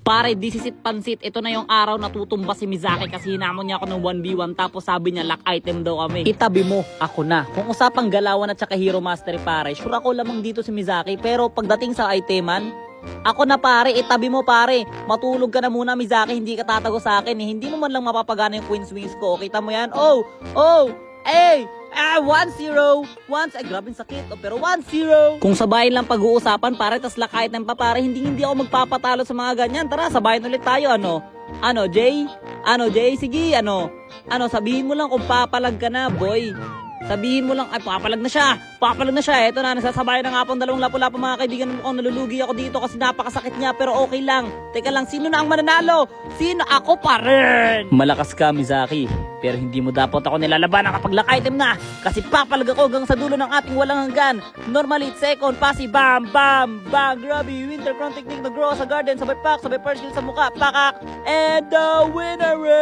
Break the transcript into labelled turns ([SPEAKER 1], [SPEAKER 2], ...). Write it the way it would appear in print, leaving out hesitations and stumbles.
[SPEAKER 1] Pare, this is it pansit. Ito na yung araw na tutumba si Mizaki kasi hinamon niya ako ng 1v1 tapos sabi niya lock item daw kami. Itabi mo, ako na. Kung usapang galawan at saka hero mastery pare, sure ako lamang dito si Mizaki pero pagdating sa iteman, ako na pare, itabi mo pare. Matulog ka na muna Mizaki, hindi ka tatago sa akin eh. Hindi mo man lang mapapagana yung queen's wings ko. Kita mo yan? Oh, hey! 1-0. Once, ay grabe sakit. Pero 1-0. Kung sabayin lang pag-uusapan, pare, tas lakait ng papare, hindi ako magpapatalo sa mga ganyan. Tara, sabayin ulit tayo, ano? Ano, Jay? Sige, ano, sabihin mo lang kung papalag ka na, boy. Sabihin mo lang, ay, papalag na siya. Eto na, nasasabay na nga pong dalawang lapu-lapu mga kaibigan mo. Nalulugi ako dito kasi napakasakit niya, pero okay lang. Teka lang, sino na ang mananalo? Sino? Ako pa rin. Malakas ka, Mizaki. Pero hindi mo dapat ako nilalabanan kapag lock item na. Kasi papalag ako hanggang sa dulo ng ating walang hanggan. Normally, second, passive, bam, bam, bam. Grabe, winter crown technique, nag-grow sa garden, sabay pack, sabay first kill sa mukha, pakak. And the winner is...